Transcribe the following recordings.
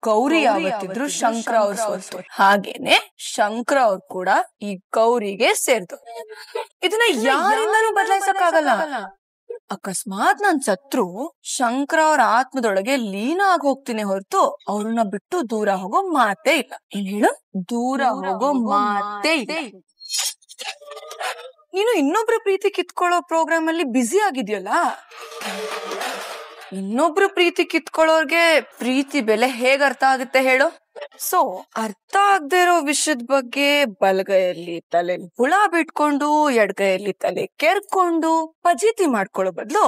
ಗೌರಿ ಯಾವತ್ತಿದ್ರು ಶಂಕರ ಅವ್ರ ಸ್ವತ್ತು, ಹಾಗೇನೆ ಶಂಕರ ಅವ್ರು ಕೂಡ ಈ ಗೌರಿಗೆ ಸೇರ್ದು. ಇದನ್ನ ಯಾರಿಂದನೂ ಬದಲಾಯಿಸಕ್ಕಾಗಲ್ಲ. ಅಕಸ್ಮಾತ್ ನಾನ್ ಸತ್ರು ಶಂಕರ ಅವ್ರ ಆತ್ಮದೊಳಗೆ ಲೀನ ಆಗಿ ಹೋಗ್ತೀನಿ ಹೊರತು ಅವ್ರನ್ನ ಬಿಟ್ಟು ದೂರ ಹೋಗೋ ಮಾತೇ ಇಲ್ಲ. ಏನ್ ಹೇಳು? ದೂರ ಹೋಗೋ ಮಾತೇ ಇಲ್ಲ. ನೀನು ಇನ್ನೊಬ್ರ ಪ್ರೀತಿ ಕಿತ್ಕೊಳ್ಳೋ ಪ್ರೋಗ್ರಾಮ್ ಅಲ್ಲಿ ಬ್ಯುಸಿ ಆಗಿದ್ಯಲ್ಲ. ಇನ್ನೊಬ್ರು ಪ್ರೀತಿ ಕಿತ್ಕೊಳ್ಳೋರ್ಗೆ ಪ್ರೀತಿ ಬೆಲೆ ಹೇಗ್ ಅರ್ಥ ಆಗುತ್ತೆ ಹೇಳು? ಸೊ ಅರ್ಥ ಆಗದೆ ಇರೋ ವಿಷಯದ ಬಗ್ಗೆ ಬಲಗೈಯಲ್ಲಿ ತಲೆ ಹುಳ ಬಿಟ್ಕೊಂಡು ಎಡಗೈಯಲ್ಲಿ ತಲೆ ಕೆರ್ಕೊಂಡು ಫಜೀತಿ ಮಾಡ್ಕೊಳ್ಳೋ ಬದ್ಲು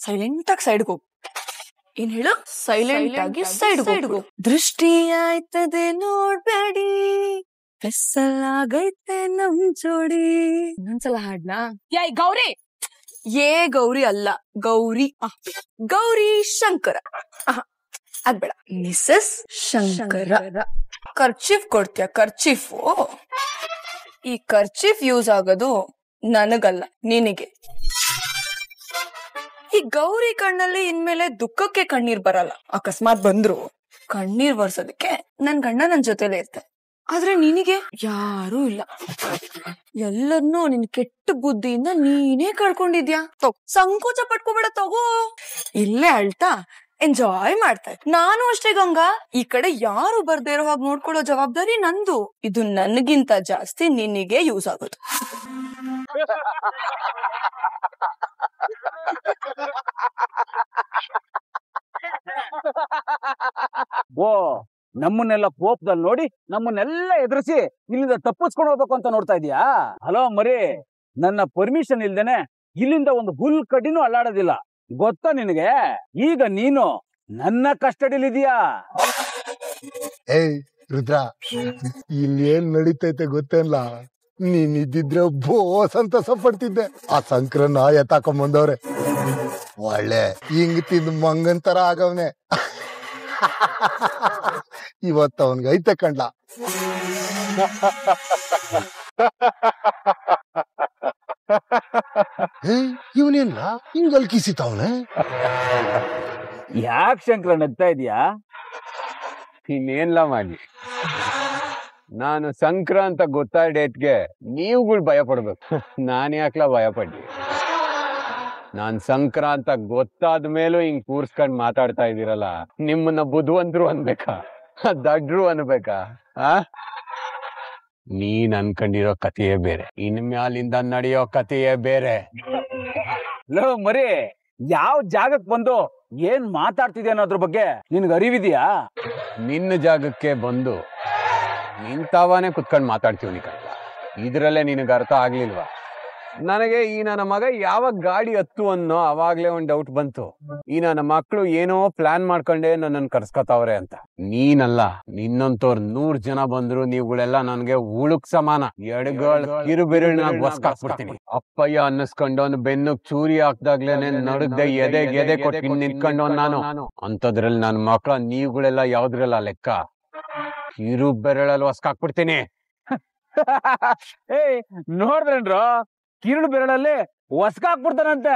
ಸೈಲೆಂಟ್ ಆಗಿ ಸೈಡ್ಗೆ ಹೋಗು. ಏನ್ ಹೇಳು? ಸೈಲೆಂಟ್ ಆಗಿ ಸೈಡ್ಗೆ ಹೋಗು. ದೃಷ್ಟಿ ಆಯ್ತದೆ ನೋಡ್ಬೇಡಿ, ಆಗೈತೆ ನಮ್ ಜೋಡಿ. ಇನ್ನೊಂದ್ಸಲ ಹಾಡ್ನಾ? ಗೌರಿ ಗೌರಿ ಅಲ್ಲ, ಗೌರಿ ಗೌರಿ ಶಂಕರ ಅದ್ಬೇಡ, ಮಿಸಸ್ ಶಂಕರ. ಕರ್ಚೀಫ್ ಕೊಡ್ತೀಯ? ಕರ್ಚೀಫು? ಈ ಕರ್ಚೀಫ್ ಯೂಸ್ ಆಗೋದು ನನಗಲ್ಲ, ನಿನಗೆ. ಈ ಗೌರಿ ಕಣ್ಣಲ್ಲಿ ಇನ್ಮೇಲೆ ದುಃಖಕ್ಕೆ ಕಣ್ಣೀರ್ ಬರಲ್ಲ. ಅಕಸ್ಮಾತ್ ಬಂದ್ರು ಕಣ್ಣೀರ್ ಬರ್ಸೋದಕ್ಕೆ ನನ್ ಗಂಡ ನನ್ ಜೊತೆಲೇ ಇರ್ತಾರೆ. ಆದ್ರೆ ನಿನಗೆ ಯಾರೂ ಇಲ್ಲ. ಎಲ್ಲರನ್ನೂ ನಿನ್ ಕೆಟ್ಟ ಬುದ್ಧಿಯಿಂದ ನೀನೇ ಕಳ್ಕೊಂಡಿದ್ಯಾ. ಸಂಕೋಚ ಪಟ್ಕೋಬೇಡ, ತಗೋ. ಇಲ್ಲೇ ಅಳ್ತಾ ಎಂಜಾಯ್ ಮಾಡ್ತಾ. ನಾನು ಅಷ್ಟೇ ಗಂಗಾ. ಈ ಕಡೆ ಯಾರು ಬರ್ದೇ ಇರೋ ಹಾಗೆ ನೋಡ್ಕೊಳ್ಳೋ ಜವಾಬ್ದಾರಿ ನಂದು. ಇದು ನನಗಿಂತ ಜಾಸ್ತಿ ನಿನಗೆ ಯೂಸ್ ಆಗೋದು. ಓ, ನಮ್ಮನ್ನೆಲ್ಲ ಕೋಪದಲ್ಲಿ ನೋಡಿ ನಮ್ಮನ್ನೆಲ್ಲ ಎದುರಿಸಿ ಇಲ್ಲಿಂದ ತಪ್ಪಿಸ್ಕೊಂಡು ಹೋಗ್ಬೇಕು ಅಂತ ನೋಡ್ತಾ ಇದೀಯಾ? ಹಲೋ ಮರಿ, ನನ್ನ ಪರ್ಮಿಷನ್ ಇಲ್ದೇನೆ ಇಲ್ಲಿಂದ ಒಂದು ಹುಲ್ ಕಡ್ಡಿನೂ ಅಲ್ಲಾಡೋದಿಲ್ಲ, ಗೊತ್ತಾ ನಿನಗೆ? ಈಗ ನೀನು ನನ್ನ ಕಸ್ಟಡಿಲಿದೀಯಾ. ಏಯ್ ರುದ್ರ, ಇಲ್ಲಿ ಏನ್ ನಡೀತೈತೆ ಗೊತ್ತೇಲ್ಲ? ನೀನ್ ಇದ್ದಿದ್ರೆ ಬೋಸ್ ಅಂತ ಸಪಡ್ತಿದ್ದೆ. ಆ ಸಂಕ್ರನ ಎತ್ತಾಕೊಂಬಂದವ್ರೆ, ಒಳ್ಳೆ ಹಿಂಗ್ ತಿಂದ್ ಮಂಗನ್ ತರ ಆಗವ್ನೆ. ಇವತ್ತ ಅವನ್ಗೆ ಐತೆ ಕಂಡ್ಲ. ಇವನೇನ ಹಿಂಗ್ ಅಲ್ಕಿಸಿತವನೆ? ಯಾಕೆ ಶಂಕರ ನಗ್ತಾ ಇದೀಯಾ? ಇನ್ನೇನ್ಲ ಮಾಡ್ಲಿ, ನಾನು ಸಂಕ್ರ ಅಂತ ಗೊತ್ತಾದ ಡೇಟ್ಗೆ ನೀವುಗಳು ಭಯ ಪಡ್ಬೇಕು. ನಾನ್ ಯಾಕ್ಲ ಭಯ ಪಡ್ಲಿ? ನಾನ್ ಸಂಕ್ರ ಅಂತ ಗೊತ್ತಾದ ಮೇಲೂ ಹಿಂಗ್ ಕೂರ್ಸ್ಕೊಂಡ್ ಮಾತಾಡ್ತಾ ಇದೀರಲ್ಲ, ನಿಮ್ಮನ್ನ ಬುದ್ಧಿವಂತರು ಅನ್ಬೇಕಾ, ದಡ್ರು ಅನ್ಬೇಕಾ? ನೀನ್ ಅನ್ಕೊಂಡಿರೋ ಕಥೆಯೇ ಬೇರೆ, ಇನ್ಮ್ಯಾಲಿಂದ ನಡೆಯೋ ಕಥೆಯೇ ಬೇರೆ. ಲೋ ಮರಿ, ಯಾವ ಜಾಗಕ್ಕೆ ಬಂದು ಏನ್ ಮಾತಾಡ್ತಿದ್ಯ ಅನ್ನೋದ್ರ ಬಗ್ಗೆ ನಿನ್ಗೆ ಅರಿವಿದ್ಯಾ? ನಿನ್ನ ಜಾಗಕ್ಕೆ ಬಂದು ನಿಂತಾವಾನೆ ಕುತ್ಕೊಂಡ್ ಮಾತಾಡ್ತೀವಿ ಕಣ್ಣ. ಇದ್ರಲ್ಲೇ ನಿನಗೆ ಅರ್ಥ ಆಗ್ಲಿಲ್ವಾ? ನನಗೆ ಈ ನನ್ನ ಮಗ ಯಾವಾಗ ಗಾಡಿ ಹತ್ತು ಅನ್ನೋ ಅವಾಗ್ಲೇ ಒಂದ್ ಡೌಟ್ ಬಂತು. ಈ ನನ್ನ ಮಕ್ಳು ಏನೋ ಪ್ಲಾನ್ ಮಾಡ್ಕೊಂಡೆ ನನ್ನನ್ನು ಕರ್ಸ್ಕೊತಾವ್ರೆ ಅಂತ. ನೀನಲ್ಲ, ನಿನ್ನಂತವ್ರು 100 ಜನ ಬಂದ್ರು ನೀವುಗಳೆಲ್ಲ ನನ್ಗೆ ಉಳುಕ್ ಸಮಾನ. ಎಡಗಳ ಕಿರುಬೆರಳಿನಾಗ ಹೊಸ್ಕಾಕ್ಬಿಡ್ತೀನಿ. ಅಪ್ಪಯ್ಯ ಅನ್ನಿಸ್ಕೊಂಡು ಒಂದು ಬೆನ್ನಕ್ ಚೂರಿ ಹಾಕ್ದಾಗ್ಲೇನೆ ನಡುಗ್ದೆ ಎದೆ ಕೊಟ್ಟು ನಿಂತ್ಕೊಂಡು ನಾನು. ಅಂತದ್ರಲ್ಲಿ ನನ್ನ ಮಕ್ಳ ನೀವುಗಳೆಲ್ಲ ಯಾವ್ದ್ರಲ್ಲ ಲೆಕ್ಕ? ಕಿರುಬೆರಳಲ್ಲಿ ಹೊಸ್ಕಾಕ್ಬಿಡ್ತೀನಿ. ಏಯ್ ನೋಡ್ರೇನ್ರು, ಕಿರುಳು ಬೆರಳಲ್ಲಿ ಹೊಸ್ಕಾಕ್ಬಿಡ್ತಾನಂತೆ.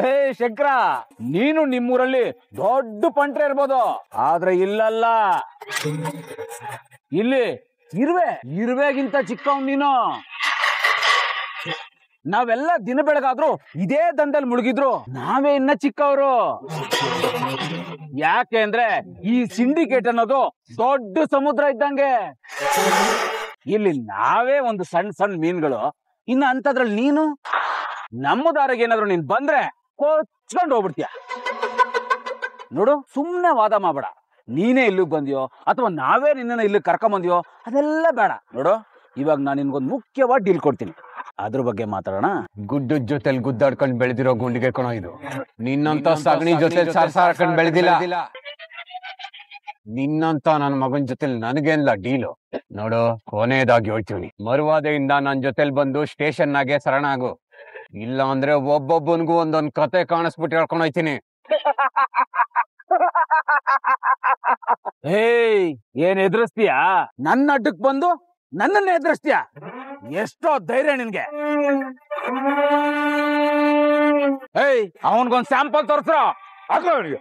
ಏ ಶಂಕರ, ನೀನು ನಿಮ್ಮೂರಲ್ಲಿ ದೊಡ್ಡ ಪಂಟ್ರೆ ಇರ್ಬೋದು, ಆದ್ರೆ ಇಲ್ಲಲ್ಲ. ಇಲ್ಲಿ ಇರುವೆಗಿಂತ ಚಿಕ್ಕವ್ ನೀನು. ನಾವೆಲ್ಲ ದಿನ ಬೆಳಗಾದ್ರು ಇದೇ ದಂಧದಲ್ಲಿ ಮುಳುಗಿದ್ರು, ನಾವೇ ಇನ್ನ ಚಿಕ್ಕವರು. ಯಾಕೆ ಅಂದ್ರೆ ಈ ಸಿಂಡಿಕೇಟ್ ಅನ್ನೋದು ದೊಡ್ಡ ಸಮುದ್ರ ಇದ್ದಂಗೆ. ಇಲ್ಲಿ ನಾವೇ ಒಂದು ಸಣ್ಣ ಮೀನುಗಳು, ಇನ್ನು ಅಂತದ್ರಲ್ಲಿ ನೀನು. ನಮ್ಮ ದಾರಿಗೆ ಏನಾದ್ರು ನೀನ್ ಬಂದ್ರೆ ಕೊಚ್ಕೊಂಡು ಹೋಗ್ಬಿಡ್ತೀಯ. ನೋಡು, ಸುಮ್ನೆ ವಾದ ಮಾಡ್ಬೇಡ. ನೀನೇ ಇಲ್ಲಿಗೆ ಬಂದ್ಯೋ ಅಥವಾ ನಾವೇ ನಿನ್ನ ಇಲ್ಲಿ ಕರ್ಕೊಂಡ್ ಬಂದ್ಯೋ ಅದೆಲ್ಲ ಬೇಡ. ನೋಡು, ಇವಾಗ ನಾನು ನಿನ್ಗೊಂದು ಮುಖ್ಯವಾದ ಡೀಲ್ ಕೊಡ್ತೀನಿ, ಅದ್ರ ಬಗ್ಗೆ ಮಾತಾಡೋಣ. ಗುಡ್ಡದ ಜೊತೆಲಿ ಗುದ್ದಾಡ್ಕೊಂಡ್ ಬೆಳೆದಿರೋ ಗುಂಡಿಗೆ ಕಣೋ ಇದು. ನಿನ್ನಂತ ಸಗಣಿ ಜೊತೆ ಸಾರ್ಸಾಡ್ಕೊಂಡ್ ಬೆಳೆದಿಲ್ಲ. ನಿನ್ನಂತ ನನ್ನ ಮಗನ್ ಜೊತೆಲಿ ನನಗೇನ್ಲ ಡೀಲು? ನೋಡು, ಕೊನೆಯದಾಗಿ ಹೇಳ್ತೀವಿ, ಮರುವಾದೆಯಿಂದ ನನ್ ಜೊತೆಲಿ ಬಂದು ಸ್ಟೇಷನ್ನಾಗೆ ಶರಣಾಗು. ಇಲ್ಲ ಅಂದ್ರೆ ಒಬ್ಬೊಬ್ಬನ್ಗೂ ಒಂದೊಂದ್ ಕತೆ ಕಾಣಿಸ್ಬಿಟ್ಟು ಹೇಳ್ಕೊಂಡ್ ಹೋಯ್ತೀನಿ. ಏಯ್, ಏನ್ ಎದುರಿಸ್ತೀಯಾ? ನನ್ನ ಅಡ್ಡಕ್ ಬಂದು ನನ್ನನ್ನ ಎದುರಿಸ್ತೀಯಾ? ಎಷ್ಟೋ ಧೈರ್ಯ ನಿನ್ಗೆ? ಏಯ್ ಅವನ್ಗೊಂದ್ ಸ್ಯಾಂಪಲ್ ತೋರ್ಸ್ರ ಹಾಕೋ ಅವ್ನಿಗೆ.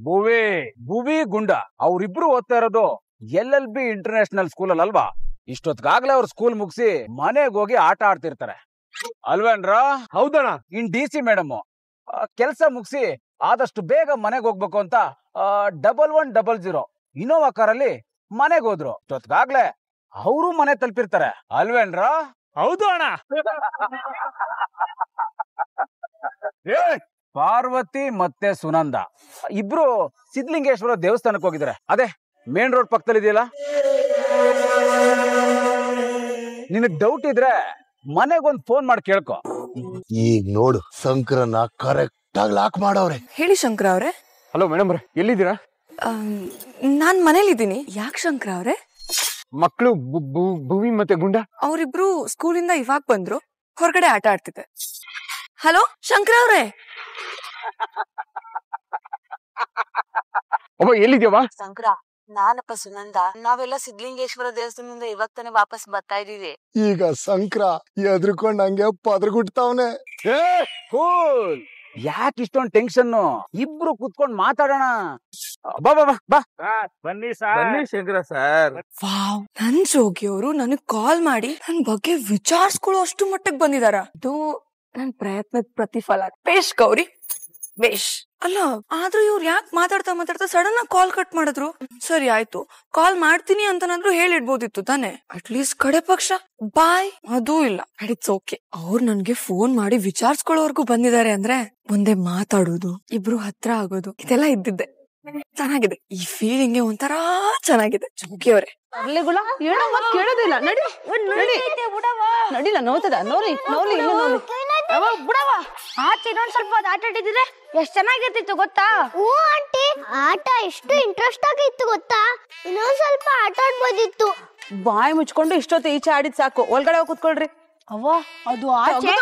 ಭುವಿ ಭುವಿ ಗುಂಡ ಅವ್ರಿಬ್ರು ಓದ್ತಾ ಇರೋದು LLB ಇಂಟರ್ನ್ಯಾಷನಲ್ ಸ್ಕೂಲ್ ಅಲ್ಲಿ ಅಲ್ವಾ? ಇಷ್ಟೊತ್ಗಾಗ್ಲೇ ಅವ್ರ ಸ್ಕೂಲ್ ಮುಗಿಸಿ ಮನೆಗೆ ಹೋಗಿ ಆಟ ಆಡ್ತಿರ್ತಾರೆ ಅಲ್ವೇನ್ರ? ಹೌದಣ್ಣ. ಇನ್ DC ಮೇಡಮ್ ಕೆಲ್ಸ ಮುಗಿಸಿ ಆದಷ್ಟು ಬೇಗ ಮನೆಗೆ ಹೋಗ್ಬೇಕು ಅಂತ 1100 ಇನೋವಾ ಕಾರಲ್ಲಿ ಮನೆಗೆ ಹೋದ್ರು. ಇಷ್ಟೊತ್ಗಾಗ್ಲೇ ಅವರು ಮನೆ ತಲುಪಿರ್ತಾರೆ ಅಲ್ವೇನ್ರ? ಹೌದು ಅಣ್ಣ. ಪಾರ್ವತಿ ಮತ್ತೆ ಸುನಂದ ಇಬ್ರು ಸಿದ್ಧಲಿಂಗೇಶ್ವರ ದೇವಸ್ಥಾನಕ್ಕೆ ಹೋಗಿದ್ದಾರೆ. ಅದೇ ಮೇನ್ ರೋಡ್ ಪಕ್ಕದಲ್ಲಿ ಇದೆಯಲ್ಲ. ನಿನಗ್ ಡೌಟ್ ಇದ್ರೆ ಮನೆಗೊಂದ್ ಫೋನ್ ಮಾಡಿ ಕೇಳ್ಕೊ. ಈಗ ನೋಡು ಸಂಕ್ರನ ಕರೆಕ್ಟ್ ಆಗಿ ಲಾಕ್ ಮಾಡವ್ರೆ. ಹೇಳಿ ಶಂಕರ ಅವ್ರೆ. ಹಲೋ ಮೇಡಮ್ ಅವ್ರೆ, ಎಲ್ಲಿದ್ದೀರಾ? ನಾನ್ ಮನೇಲಿದ್ದೀನಿ. ಯಾಕೆ ಶಂಕರ ಅವ್ರೆ? ಮಕ್ಕಳು ಭೂಮಿ ಮತ್ತೆ ಗುಂಡ ಅವ್ರಿಬ್ರು ಸ್ಕೂಲಿಂದ ಇವಾಗ ಬಂದ್ರು, ಹೊರಗಡೆ ಆಟ ಆಡ್ತಿದ್ದೆ. ಹಲೋ ಶಂಕರ ಅವ್ರೆ. ಅಮ್ಮ ಎಲ್ಲಿದ್ಯವ? ಶಂಕರ, ನಾನಪ್ಪ ಸುನಂದ. ನಾವೆಲ್ಲ ಸಿದ್ಧಲಿಂಗೇಶ್ವರ ದೇವಸ್ಥಾನದಿಂದ ಇವಾಗ ತಾನೇ ವಾಪಸ್ ಬರ್ತಾ ಇದೀವಿ. ಈಗ ಸಂಕ್ರ ಎದ್ರುಕೊಂಡ್ ಹಂಗೆ ಪದ್ರಗುಟ್ತಾವ್ನೆ. ಯಾಕೆ ಇಷ್ಟೊಂದ್ ಟೆನ್ಷನ್? ಇಬ್ರು ಕುತ್ಕೊಂಡ್ ಮಾತಾಡೋಣ. ಬಾ ಬಾ ಬಾ ಬಾ. ಬನ್ನಿ ಶಂಕರ ಸರ್. ವಾವ್, ನನ್ ಜೋಗಿಯವರು ನನಗ್ ಕಾಲ್ ಮಾಡಿ ನನ್ ಬಗ್ಗೆ ವಿಚಾರಿಸ್ಕೊಳ್ಳೋ ಅಷ್ಟು ಮಟ್ಟಕ್ಕೆ ಬಂದಿದಾರ. ಇದು ನನ್ ಪ್ರಯತ್ನದ ಪ್ರತಿಫಲ. ಬೇಷ್ ಗೌರಿ, ಬೇಷ್. ಅಲ್ಲ, ಆದ್ರೂ ಇವ್ರು ಯಾಕೆ ಮಾತಾಡ್ತಾ ಸಡನ್ ಆಗಿ ಕಾಲ್ ಕಟ್ ಮಾಡಿದ್ರು? ಸರಿ ಆಯ್ತು, ಕಾಲ್ ಮಾಡ್ತೀನಿ ಅಂತನಾದ್ರೂ ಹೇಳಿಡ್ಬೋದಿತ್ತು ತಾನೆ. ಅಟ್ಲೀಸ್ಟ್ ಕಡೆ ಪಕ್ಷ ಬಾಯ್ ಅದೂ ಇಲ್ಲ. It's okay. ಅವ್ರು ನನ್ಗೆ ಫೋನ್ ಮಾಡಿ ವಿಚಾರಿಸ್ಕೊಳ್ಳೋರ್ಗು ಬಂದಿದ್ದಾರೆ ಅಂದ್ರೆ ಮುಂದೆ ಮಾತಾಡೋದು, ಇಬ್ರು ಹತ್ರ ಆಗೋದು, ಇದೆಲ್ಲ ಇದ್ದಿದ್ದೆ. ಚೆನ್ನಾಗಿದೆ. ಈ ಫೀಲಿಂಗ್ ಒಂಥರ ಚೆನ್ನಾಗಿದೆ. ಜೋಗಿಯವರೇ ಕೇಳೋದಿಲ್ಲ. ನಡಿ ನಡಿಲ್ಲ, ನೋತದ ನೋರಿ ನೋಲಿ ಇನ್ನು ನೋಲಿ ಬಿಡವ. ಆಚೆ ಇನ್ನೊಂದ್ ಸ್ವಲ್ಪ ಆಟ ಆಡಿದ್ರೆ ಎಷ್ಟ್ ಚೆನ್ನಾಗಿರ್ತಿತ್ತು ಗೊತ್ತಾ? ಓ ಆಂಟಿ, ಆಟ ಎಷ್ಟು ಇಂಟ್ರೆಸ್ಟ್ ಆಗಿತ್ತು ಗೊತ್ತಾ? ಇನ್ನೊಂದ್ ಸ್ವಲ್ಪ ಆಟ ಆಡ್ಬೋದಿತ್ತು. ಬಾಯಿ ಮುಚ್ಕೊಂಡು ಇಷ್ಟೊತ್ತು ಈಚೆ ಆಡಿದ್ ಸಾಕು. ಒಳಗಡೆ ಹೋಗಿ ಕುತ್ಕೊಳ್ರಿ. ಅವ್ವ, ಅದು ಆಚೆ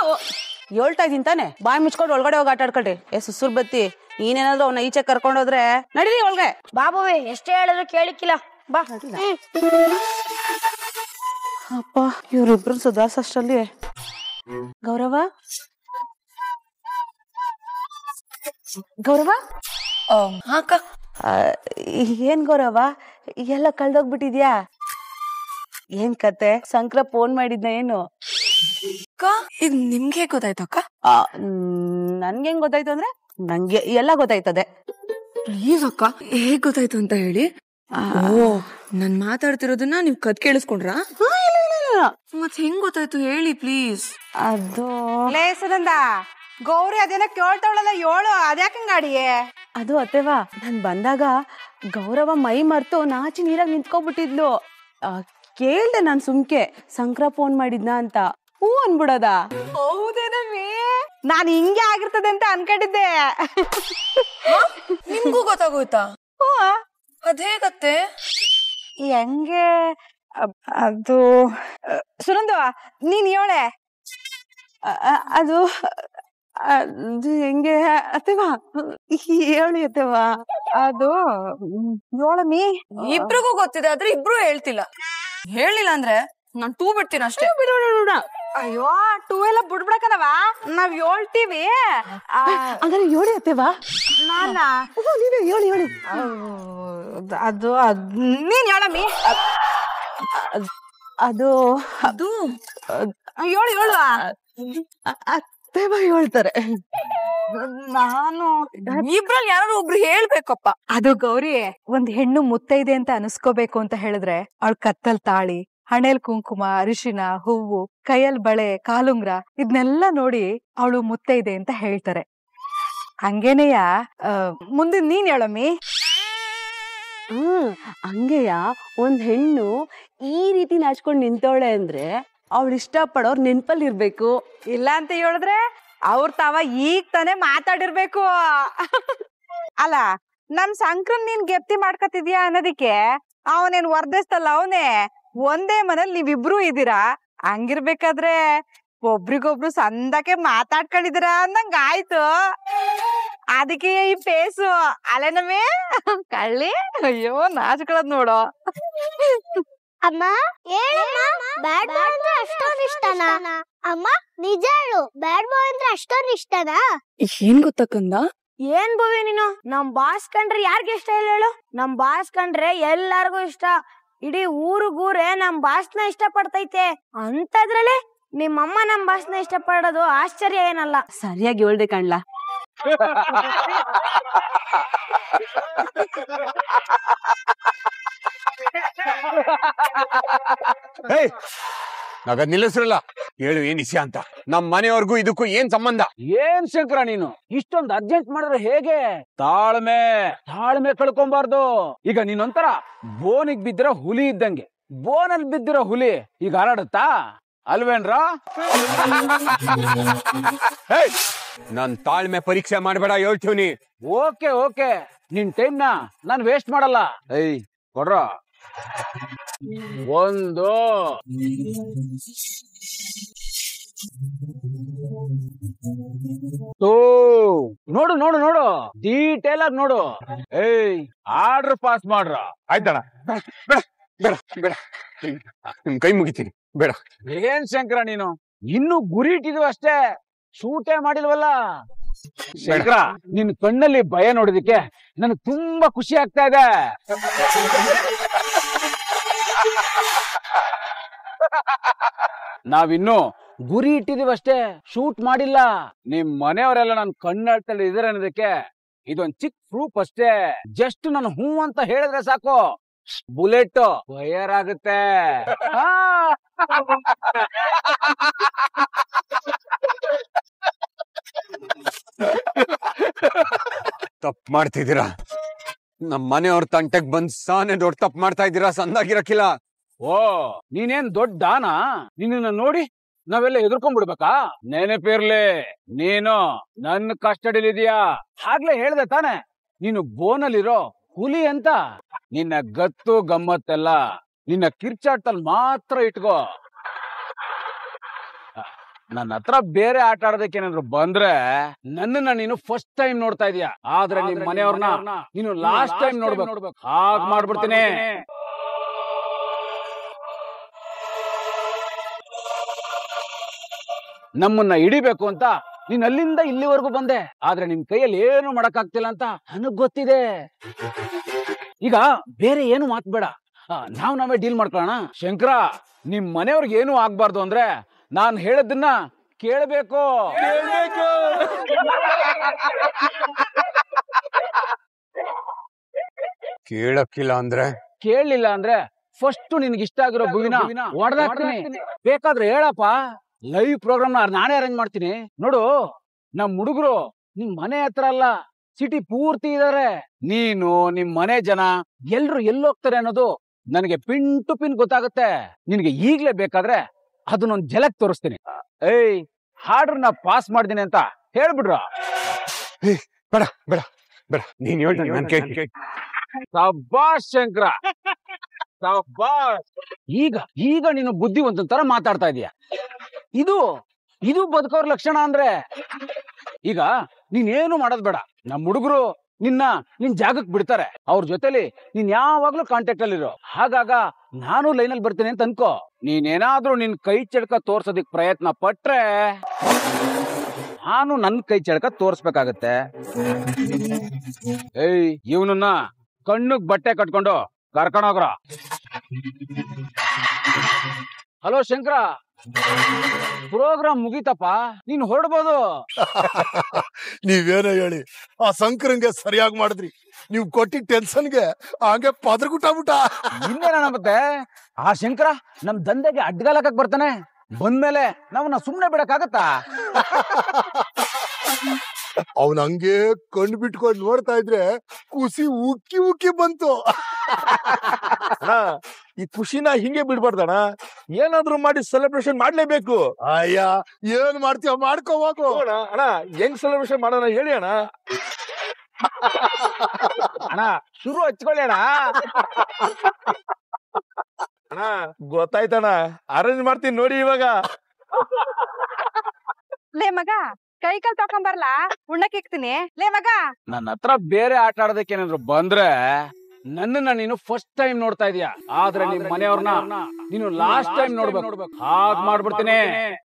ಹೇಳ್ತಾ ಇದೀನಿ ತಾನೆ. ಬಾಯಿ ಮುಚ್ಕೊಂಡು ಒಳಗಡೆ ಹೋಗಿ ಆಟ ಆಡ್ಕೊಳ್ರಿ. ಸುಸುರ್ ಬತ್ತಿ, ನೀನೇನಾದ್ರು ಅವನ್ನ ಈಚೆ ಕರ್ಕೊಂಡೋದ್ರೆ ನಡೀರಿ ಒಳಗೆ. ಬಾಬುವೆ ಎಷ್ಟೇ ಹೇಳಿದ್ರು ಕೇಳಿಕ್ಕಿಲ್ಲ. ಬಾ. ಅಪ್ಪ, ಇವ್ರಿಬ್ರು ಸುಧಾರ್ಸಷ್ಟರಲ್ಲಿ ಗೌರವ ಅಕ್ಕ, ಏನ್ ಗೌರವ, ಎಲ್ಲ ಕಳ್ದೋಗ್ಬಿಟ್ಟಿದ್ಯಾ? ಏನ್ ಕತೆ? ಶಂಕರ ಫೋನ್ ಮಾಡಿದ್ನ ಏನು? ಅಕ್ಕ, ಇದು ನಿಮ್ಗೆ ಗೊತ್ತಾಯ್ತು ಅಕ್ಕ? ನನ್ಗೆ ಹೆಂಗ್ ಗೊತ್ತಾಯ್ತು ಅಂದ್ರೆ ನಂಗೆ ಎಲ್ಲ ಗೊತ್ತಾಯ್ತದೆ. ಪ್ಲೀಸ್ ಅಕ್ಕ, ಹೇಗ್ ಗೊತ್ತಾಯ್ತು ಅಂತ ಹೇಳಿ. ಓ, ನಾನ್ ಮಾತಾಡ್ತಿರೋದನ್ನ ನೀವ್ ಕದ್ ಕೇಳಿಸ್ಕೊಂಡ್ರಾ? ಮತ್ ಹೆಂಗ್ ಗೊತ್ತಾಯ್ತು ಹೇಳಿ ಪ್ಲೀಸ್. ಅದು ಸುನಂದ, ಗೌರಿ ಅದೇನ ಕೇಳ್ತಾವಳಲ್ಲ, ಏಳು ಅದ್ಯಾಕಂಗಾಡಿಯೇ? ಅದು ಅತ್ತೆವಾ, ನಾನ್ ಬಂದಾಗ ಗೌರವ ಮೈ ಮರ್ತು ನಾಚಿ ನೀರಾಗ ನಿಂತ್ಕೊಬಿಟ್ಟಿದ್ಲು. ಕೇಳ್ದೆ ನಾನ್ ಸುಮ್ಕೆ ಶಂಕರ ಫೋನ್ ಮಾಡಿದ್ನ ಅಂತ. ಹೂ ಅನ್ಬಿಡೋದ. ಹೌದೇನಮ್ಮಿ, ನಾನ್ ಹಿಂಗೆ ಆಗಿರ್ತದೆ ಅಂತ ಅನ್ಕೊಂಡಿದ್ದೆ. ನಿಮ್ಗೂ ಗೊತ್ತಾಗೋಯ್ತಾ? ಅದೇಗತ್ತೆ? ಹೆಂಗೆ ಅದು ಸುನಂದವ, ನೀನ್ ಹೇಳೆ. ಅದು ಅದು ಹೆಂಗೆ ಅತ್ತೆವಾ? ಹೇಳಿ ಅತ್ತೆವಾ. ಅದು ಹೇಳಮ್ಮಿ. ಇಬ್ರಿಗೂ ಗೊತ್ತಿದೆ, ಆದ್ರೆ ಇಬ್ರು ಹೇಳ್ತಿಲ್ಲ. ಹೇಳಿಲ್ಲ ಅಂದ್ರೆ ನಾನ್ ಟೂ ಬಿಡ್ತೀನಿ ಅಷ್ಟೇ. ಅಯ್ಯೋ, ಟೂ ಎಲ್ಲ ಬಿಡ್ಬಿಡಕನವ, ನಾವ್ ಹೇಳ್ತೀವಿ. ಅಂದ್ರೆ ಹೇಳಿ ಅತ್ತೆವಾ. ನೀನು ಹೇಳಿ. ಅದು ನೀನ್ ಹೇಳಮ್ಮಿ. ಅದು ಅದು ಹೇಳು. ಅತ್ತೆವಾ ಹೇಳ್ತಾರೆ. ನಾನು ಇಬ್ರಲ್ಲಿ ಯಾರು ಒಬ್ರು ಹೇಳ್ಬೇಕಪ್ಪ. ಅದು ಗೌರಿ, ಒಂದ್ ಹೆಣ್ಣು ಮುತ್ತೈದೆ ಅಂತ ಅನಿಸ್ಕೋಬೇಕು ಅಂತ ಹೇಳಿದ್ರೆ ಅವಳ ಕತ್ತಲ್ ತಾಳಿ, ಹಣೆಲ್ ಕುಂಕುಮ, ಅರಿಶಿನ, ಹೂವು, ಕೈಯಲ್ ಬಳೆ, ಕಾಲುಂಗ್ರ ಇದನ್ನೆಲ್ಲ ನೋಡಿ ಅವಳು ಮುತ್ತೈದೆ ಅಂತ ಹೇಳ್ತಾರೆ. ಹಂಗೇನೆಯ ಮುಂದೆ ನೀನ್ ಹೇಳಮ್ಮಿ. ಹಂಗೆಯ ಒಂದ್ ಹೆಣ್ಣು ಈ ರೀತಿ ನಾಚ್ಕೊಂಡ್ ನಿಂತವಳೆ ಅಂದ್ರೆ ಅವಳು ಇಷ್ಟ ಪಡೋರ್ ನೆನ್ಪಲ್ಲಿ ಇರ್ಬೇಕು. ಇಲ್ಲ ಅಂತ ಹೇಳಿದ್ರೆ ಅವ್ರ ತಾವ ಈಗ ತಾನೇ ಮಾತಾಡಿರ್ಬೇಕು. ಅಲ್ಲ, ನಮ್ ಸಂಕ್ರನ್ ನೀನ್ ಗೆಪ್ತಿ ಮಾಡ್ಕತಿದ್ಯಾ ಅನ್ನೋದಿಕ್ಕೆ ಅವನೇನ್ ವರ್ಧಿಸ್ತಲ್ಲ ಅವನೇ. ಒಂದೇ ಮನೇಲಿ ನೀವಿಬ್ರು ಇದ್ದೀರಾ, ಹಂಗಿರ್ಬೇಕಾದ್ರೆ ಒಬ್ರಿಗೊಬ್ರು ಸಂದಕ್ಕೆ ಮಾತಾಡ್ಕೊಂಡಿದ್ದೀರಾ ಅಂದಂಗ ಆಯ್ತು. ಅದಕ್ಕೆ ಈ ಫೇಸು ಅಲೆನವೇ ಕಳ್ಳಿ. ಅಯ್ಯೋ ನಾಚ್ಕೊಳ್ಳೋದ್ ನೋಡು. ಅಮ್ಮ ಹೇಳಮ್ಮ, ಬ್ಯಾಡ್ ಬಾಯ್ ಅಂದ್ರೆ ಅಷ್ಟೊಂದು ಇಷ್ಟನಾ? ಅಮ್ಮ ನಿಜ ಹೇಳು, ಬ್ಯಾಡ್ ಬಾಯ್ ಅಂದ್ರೆ ಅಷ್ಟೊಂದು ಇಷ್ಟನಾ? ಏನ್ ಗೊತ್ತಕ್ಕಂದ? ಏನ್ ಭುವಿ ನೀನು, ನಮ್ ಬಾಸ್ ಕಂಡ್ರೆ ಯಾರ್ಗೆ ಇಷ್ಟ ಇಲ್ಲ ಹೇಳು? ನಮ್ ಬಾಸ್ ಕಂಡ್ರೆ ಎಲ್ಲಾರ್ಗು ಇಷ್ಟ. ಇಡೀ ಊರಿಗೂರೇ ನಮ್ ಬಾಸ್ನ ಇಷ್ಟ ಪಡ್ತೈತೆ. ಅಂತದ್ರಲ್ಲಿ ನಿಮ್ಮಮ್ಮ ನಮ್ ಬಾಸ್ನ ಇಷ್ಟ ಪಡೋದು ಆಶ್ಚರ್ಯ ಏನಲ್ಲ. ಸರಿಯಾಗಿ ಹೇಳ್ದೆ ಕಣ್ಲಾ. ನಾಗ ನಿಲ್ಲಿಸ್ರಲ್ಲ, ಹೇಳು ಏನ್ ವಿಷಯ ಅಂತ. ನಮ್ ಮನೆಯವ್ರಿಗೂ ಇದಕ್ಕೂ ಏನ್ ಸಂಬಂಧ? ಏನ್ ಶಂಕರ ನೀನು ಇಷ್ಟೊಂದು ಅರ್ಜೆಂಟ್ ಮಾಡಿದ್ರೆ ಹೇಗೆ? ತಾಳ್ಮೆ ಕಳ್ಕೊಂಬಾರ್ದು. ಈಗ ನೀನೊಂಥರ ಬೋನಿಗ್ ಬಿದ್ದಿರೋ ಹುಲಿ ಇದ್ದಂಗೆ. ಬೋನಲ್ಲಿ ಬಿದ್ದಿರೋ ಹುಲಿ ಈಗ ಹರಡುತ್ತಾ ಅಲ್ವೇನ್ರ? ನನ್ ತಾಳ್ಮೆ ಪರೀಕ್ಷೆ ಮಾಡ್ಬೇಡ ಹೇಳ್ತೀವ್ನಿ. ಓಕೆ ನಿನ್ ಟೈಮ್ನ ನಾನ್ ವೇಸ್ಟ್ ಮಾಡಲ್ಲ. ಏಯ್ ಕೊಡ್ರ. ಒಂದು ನೋಡು ಡೀಟೇಲ್ ಆಗಿ ನೋಡು. ಏಯ್ ಆರ್ಡರ್ ಪಾಸ್ ಮಾಡ್ರ. ಆಯ್ತಣ್ಣ, ಬೇಡ ಬೇಡ ಬೇಡ, ನಿಮ್ ಕೈ ಮುಗಿತೀನಿ, ಬೇಡ. ಏನ್ ಶಂಕರ ನೀನು ಇನ್ನು ಗುರಿ ಇಟ್ಟಿದ್ವಿ ಅಷ್ಟೇ, ಶೂಟೇ ಮಾಡಿಲ್ವಲ್ಲ. ಶಂಕರ ನಿನ್ ಕಣ್ಣಲ್ಲಿ ಭಯ ನೋಡಿದಕ್ಕೆ ನನಗೆ ತುಂಬಾ ಖುಷಿ ಆಗ್ತಾ ಇದೆ. ನಾವಿನ್ನು ಗುರಿ ಇಟ್ಟಿದೀವಿ ಅಷ್ಟೇ, ಶೂಟ್ ಮಾಡಿಲ್ಲ. ನಿಮ್ ಮನೆಯವರೆಲ್ಲ ನನ್ ಕಣ್ಣಳ್ತಲ್ಲಿ ಇದಾರೆ ಅನ್ನೋದಕ್ಕೆ ಇದೊಂದ್ ಚಿಕ್ಕ ಪ್ರೂಫ್ ಅಷ್ಟೇ. ಜಸ್ಟ್ ನಾನು ಹೂ ಅಂತ ಹೇಳಿದ್ರೆ ಸಾಕು, ಬುಲೆಟ್ ಫೈರ್ ಆಗುತ್ತೆ. ತಪ್ಪು ಮಾಡ್ತಿದ್ದೀರಾ. ನಮ್ ಮನೆಯವ್ರ ತಂಟೆಗ್ ಬಂದ್ ಸಾನೆ ದೊಡ್ಡ ತಪ್ಪು ಮಾಡ್ತಾ ಇದ್ದೀರಾ. ಸಂದಾಗಿರಕ್ಕಿಲ್ಲ. ಓ ನೀನೇನ್ ದೊಡ್ಡ ದಾನ? ನಿನ್ನ ನೋಡಿ ನಾವೆಲ್ಲ ಎದುರ್ಕೊಂಡ್ಬಿಡ್ಬೇಕಾ? ನೆನಪಿರ್ಲಿ, ನೀನು ನನ್ನ ಕಸ್ಟಡಿಲಿದೀಯಾ. ಆಗ್ಲೇ ಹೇಳ್ದೆ ತಾನೆ ನೀನು ಬೋನಲ್ಲಿರೋ ಹುಲಿ ಅಂತ. ನಿನ್ನ ಗತ್ತು ಗಮ್ಮತ್ತೆಲ್ಲ ನಿನ್ನ ಕಿರ್ಚಾಟದಲ್ಲಿ ಮಾತ್ರ ಇಟ್ಕೋ. ನನ್ನ ಹತ್ರ ಬೇರೆ ಆಟ ಆಡೋದಕ್ಕೆ ಏನಾದ್ರು ಬಂದ್ರೆ ನನ್ನನ್ನ ನೀನು ಫಸ್ಟ್ ಟೈಮ್ ನೋಡ್ತಾ ಇದೀಯ. ಆದ್ರೆ ನಿಮ್ ಮನೆಯವ್ರನ್ನ ನೀನು ಲಾಸ್ಟ್ ಟೈಮ್ ನೋಡ್ಬೇಕು. ಹಾಗ್ ಮಾಡ್ಬಿಡ್ತೀನಿ. ನಮ್ಮನ್ನ ಹಿಡಿಬೇಕು ಅಂತ ನೀನ್ ಅಲ್ಲಿಂದ ಇಲ್ಲಿವರೆಗೂ ಬಂದೆ. ಆದ್ರೆ ನಿನ್ ಕೈಯಲ್ಲಿ ಏನು ಮಾಡಕ್ಕಾಗ್ತಿಲ್ಲ ಅಂತ ನನಗ್ ಗೊತ್ತಿದೆ. ಈಗ ಬೇರೆ ಏನು ಮಾತ್ಬೇಡ, ನಾವೇ ಡೀಲ್ ಮಾಡ್ಕೊಳ್ಳೋಣ. ಶಂಕರ, ನಿಮ್ ಮನೆಯವ್ರಿಗೆ ಏನು ಆಗ್ಬಾರ್ದು ಅಂದ್ರೆ ನಾನ್ ಹೇಳದನ್ನ ಕೇಳಬೇಕು. ಕೇಳಕ್ಕಿಲ್ಲ ಅಂದ್ರೆ? ಕೇಳಲಿಲ್ಲ ಅಂದ್ರೆ ಫಸ್ಟ್ ನಿನ್ಗೆ ಇಷ್ಟ ಆಗಿರೋ ಭುವಿನ ಹೊಡೆದಾಕ್ತೀನಿ. ಬೇಕಾದ್ರೆ ಹೇಳಪ್ಪ, ಲೈವ್ ಪ್ರೋಗ್ರಾಮ್ ನಾನೇ ಅರೇಂಜ್ ಮಾಡ್ತೀನಿ. ನೋಡು, ನಮ್ ಹುಡುಗರು ನಿಮ್ ಮನೆ ಹತ್ರ ಅಲ್ಲ, ಸಿಟಿ ಪೂರ್ತಿ ಇದಾರೆ. ನೀನು ನಿಮ್ ಮನೆ ಜನ ಎಲ್ರು ಎಲ್ಲೋಗ್ತಾರೆ ಅನ್ನೋದು ನನಗೆ ಪಿನ್ ಟು ಪಿನ್ ಗೊತ್ತಾಗುತ್ತೆ. ನಿನ್ಗೆ ಈಗ್ಲೇ ಬೇಕಾದ್ರೆ ಅದನ್ನೊಂದ್ ಝಲಕ್ ತೋರಿಸ್ತೀನಿ. ಏಯ್, ಹಾರ್ಡ್ರನ್ನ ಪಾಸ್ ಮಾಡ್ತೀನಿ ಅಂತ ಹೇಳ್ಬಿಡ್ರ. ಬೇಡ ಬೇಡ ಬೇಡ, ನೀನ್ ಹೇಳ್ತೀನಿ. ಸಬ್ಬಾಷ್ ಶಂಕರ, ಸಬ್ಬಾಷ್. ಈಗ ನೀನು ಬುದ್ಧಿವಂತನ ತರ ಮಾತಾಡ್ತಾ ಇದೀಯ. ಇದು ಬದುಕೋರ್ ಲಕ್ಷಣ ಅಂದ್ರೆ. ಈಗ ನೀನೇನು ಮಾಡೋದ್ ಬೇಡ. ನಮ್ ಹುಡುಗರು ನಿನ್ ಜಾಗಕ್ಕೆ ಬಿಡ್ತಾರೆ. ಅವ್ರ ಜೊತೆಲಿ ನೀನ್ ಯಾವಾಗ್ಲೂ ಕಾಂಟ್ಯಾಕ್ಟ್ ಅಲ್ಲಿ ಇರೋ. ಹಾಗಾಗ ನಾನು ಲೈನಲ್ಲಿ ಬರ್ತೀನಿ ಅಂತ ಅನ್ಕೋ. ನೀನೇನಾದ್ರೂ ನಿನ್ ಕೈ ಚಳಕ ತೋರ್ಸೋದಿಕ್ ಪ್ರಯತ್ನ ಪಟ್ರೆ ನಾನು ನನ್ ಕೈ ಚಳಕ ತೋರ್ಸ್ಬೇಕಾಗತ್ತೆ. ಏಯ್, ಇವನನ್ನ ಕಣ್ಣಗ್ ಬಟ್ಟೆ ಕಟ್ಕೊಂಡು ಕರ್ಕೊಂಡೋಗ್ರ. ಹಲೋ ಶಂಕರ, ಪ್ರೋಗ್ರಾಮ್ ಮುಗೀತಪ್ಪ, ನೀನ್ ಹೊರಡ್ಬೋದು. ನೀವೇನೋ ಹೇಳಿ ಆ ಸಂಕ್ರಂಗೆ ಸರಿಯಾಗಿ ಮಾಡಿದ್ರಿ. ನೀವು ಕೊಟ್ಟಿದ್ದ ಟೆನ್ಷನ್ಗೆ ಹಂಗೆ ಪದರ್ಗುಟ್ಟಾಗ್ಬಿಟ್ಟ. ಇನ್ನೇನ ಮತ್ತೆ ಆ ಶಂಕರ ನಮ್ ದಂಧೆಗೆ ಅಡ್ಗಾಲಕ್ ಬರ್ತಾನೆ. ಬಂದ್ಮೇಲೆ ನಾವನ್ನ ಸುಮ್ನೆ ಬಿಡಕ್ಕಾಗತ್ತಾ? ಅವನ್ ಹಂಗೆ ಕಣ್ಣು ಬಿಟ್ಕೊಂಡು ನೋಡ್ತಾ ಇದ್ರೆ ಖುಷಿ ಉಕ್ಕಿ ಉಕ್ಕಿ ಬಂತು. ಈ ಖುಷಿನ ಹಿಂಗೆ ಬಿಡ್ಬಾರ್ದಣ್ಣ, ಏನಾದ್ರು ಮಾಡಿ ಸೆಲೆಬ್ರೇಷನ್ ಮಾಡ್ಲೇಬೇಕು. ಅಯ್ಯ, ಏನ್ ಮಾಡ್ತೀವ ಮಾಡ್ಕೋ ಹೋಗು. ಅಣ್ಣ, ಹೆಂಗ್ ಸೆಲೆಬ್ರೇಷನ್ ಮಾಡೋಣ ಹೇಳಿ ಅಣ್ಣ. ಅಣ್ಣ ಶುರು ಹಚ್ಕೊಳ್ಳಿ ಅಣ್ಣ. ಅಣ್ಣ ಗೊತ್ತಾಯ್ತಣ್ಣ, ಅರೇಂಜ್ ಮಾಡ್ತೀನಿ ನೋಡಿ ಇವಾಗ. ಲೇ ಮಗ, ಕೈ ಕಾಲ್ ತಕೊಂಬರ್ಲಾ, ಉಣ್ಣಕ್ ಇಕ್ತೀನಿ. ಲೇ ಮಗ, ನನ್ನ ಹತ್ರ ಬೇರೆ ಆಟ ಆಡೋದಕ್ಕೆ ಏನಾದ್ರು ಬಂದ್ರೆ ನನ್ನನ್ನ ನೀನು ಫಸ್ಟ್ ಟೈಮ್ ನೋಡ್ತಾ ಇದೀಯ, ಆದ್ರೆ ನಿಮ್ ಮನೆಯವ್ರನ್ನ ನೀನು ಲಾಸ್ಟ್ ಟೈಮ್ ನೋಡ್ಬೇಕು. ಹಾಗ್ ಮಾಡ್ಬಿಡ್ತೀನಿ.